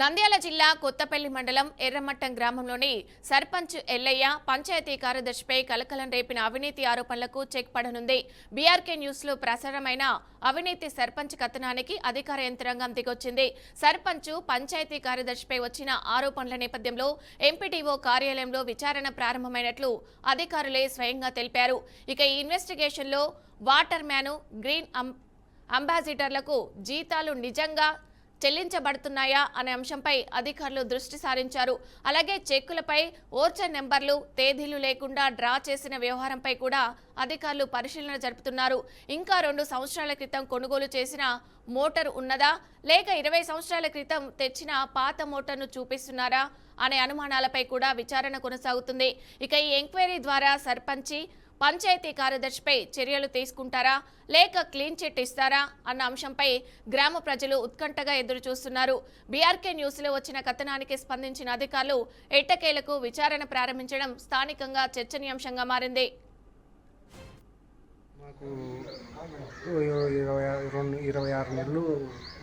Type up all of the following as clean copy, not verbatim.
నంద్యాల జిల్లా కొత్తపల్లి మండలం ఎర్రమట్టం గ్రామంలోని సర్పంచ్ ఎల్లయ్య పంచాయతీ కార్యదర్శిపై కలకలం రేపిన అవినీతి ఆరోపణలకు చెక్ పడనుంది. బీఆర్కే న్యూస్ లో ప్రసారమైన అవినీతి సర్పంచ్ కథనానికి అధికార యంత్రాంగం దిగొచ్చింది. సర్పంచ్ పంచాయతీ కార్యదర్శిపై వచ్చిన ఆరోపణల నేపథ్యంలో ఎంపీడీఓ కార్యాలయంలో విచారణ ప్రారంభమైనట్లు అధికారులే స్వయంగా తెలిపారు. ఇక ఈ ఇన్వెస్టిగేషన్ లో వాటర్ మ్యాన్, గ్రీన్ అంబాసిడర్లకు జీతాలు నిజంగా చెల్లించబడుతున్నాయా అనే అంశంపై అధికారులు దృష్టి సారించారు. అలాగే చెక్కులపై ఓర్చర్ నెంబర్లు, తేదీలు లేకుండా డ్రా చేసిన వ్యవహారంపై కూడా అధికారులు పరిశీలన జరుపుతున్నారు. ఇంకా 2 సంవత్సరాల క్రితం కొనుగోలు చేసిన మోటార్ ఉన్నదా, లేక 20 సంవత్సరాల క్రితం తెచ్చిన పాత మోటార్ను చూపిస్తున్నారా అనే అనుమానాలపై కూడా విచారణ కొనసాగుతుంది. ఇక ఈ ఎంక్వైరీ ద్వారా సర్పంచి, పంచాయతీ కార్యదర్శిపై చర్యలు తీసుకుంటారా, లేక క్లీన్ చిట్ ఇస్తారా అన్న అంశంపై గ్రామ ప్రజలు ఉత్కంఠగా ఎదురు చూస్తున్నారు. బీఆర్కే న్యూస్ లో వచ్చిన కథనానికి స్పందించిన అధికారులు ఎట్టకేలకు విచారణ ప్రారంభించడం స్థానికంగా చర్చనీయాంశంగా మారింది. మాకు 26 నెలలు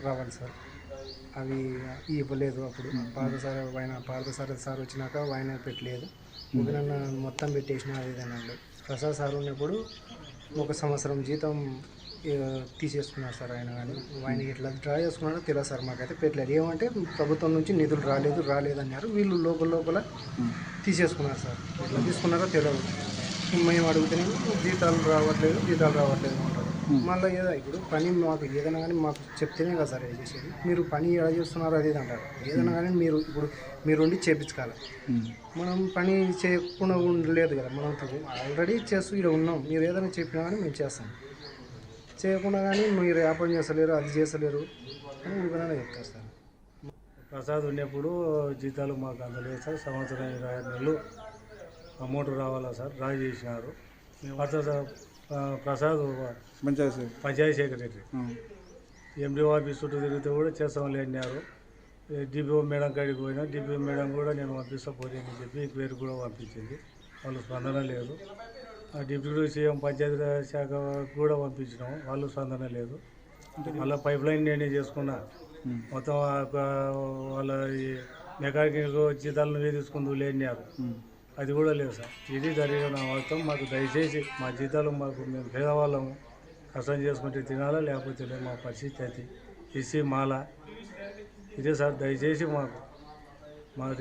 రావాలి సార్. అవి ఇవ్వలేదు. అప్పుడు పార్థసారథి సార్ వచ్చినాక ఆయన పెట్టలేదు. ముగ్గురన్న మొత్తం పెట్టేసిన అది అన్నాడు. ప్రసాద్ సార్ ఉన్నప్పుడు 1 సంవత్సరం జీతం తీసేసుకున్నారు సార్. ఆయన ఎట్లా డ్రా చేసుకున్నాడో తెలియదు సార్. మాకైతే పెట్టలేదు. ఏమంటే ప్రభుత్వం నుంచి నిధులు రాలేదన్నారు. వీళ్ళు లోపల తీసేసుకున్నారు సార్. ఎట్లా తీసుకున్నారో తెలియదు. మేము అడుగుతున్నాము, జీతాలు రావట్లేదు అంటారు. మళ్ళీ ఇప్పుడు పని మాకు ఏదైనా కానీ మాకు చెప్తేనే కదా సార్ చేసేది. మీరు పని ఎలా చేస్తున్నారు అది అంటారు. ఏదైనా కానీ మీరు ఉండి చేయించుకోవాలి. మనం పని చేయకుండా ఉండలేదు కదా. మనం ఆల్రెడీ చేస్తూ ఇక్కడ ఉన్నాం. మీరు ఏదైనా చెప్పినా కానీ మేము చేస్తాం. చేయకుండా కానీ మీరు వ్యాపారం చేస్తలేరు, అది చేస్తలేరు అని ఊరికనే చెప్తారు సార్. ప్రసాద్ ఉన్నప్పుడు జీతాలు మాకు అందలేదు సార్. సంవత్సరం 26 నెలలు అమౌంట్ రావాలా సార్, డ్రా చేసినారు. Prasad panchayat secretary MDO office చుట్టూ తిరిగితే కూడా చేస్తామని అన్నారు. డిపిఓ మేడం కాడికి పోయినా డిపిఓ మేడం కూడా నేను పంపిస్తా పోనీ అని చెప్పి పేరు కూడా పంపించింది. వాళ్ళు స్పందన లేదు. డిప్యూటీ సీఎం పంచాయతీ శాఖ కూడా పంపించినాము, వాళ్ళు స్పందన లేదు. మళ్ళీ పైప్ లైన్ నేనే చేసుకున్నా. మొత్తం వాళ్ళ మెకానికల్ జీతాలను నువ్వే తీసుకుందుకు లేనియారు. అది కూడా లేదు సార్. ఇది జరిగిన మొత్తం మాకు దయచేసి మా జీతాలు మేము పేదవాళ్ళము, కష్టం చేసుకుంటే తినాలా, లేకపోతే లేదు. మా పరిస్థితి అది ఇసి మాల ఇదే సార్. దయచేసి మాకు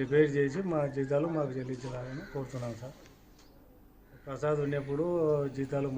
రిపేర్ చేసి మా జీతాలు మాకు చెల్లించాలని కోరుతున్నాం సార్. ప్రసాద్ ఉన్నప్పుడు జీతాలు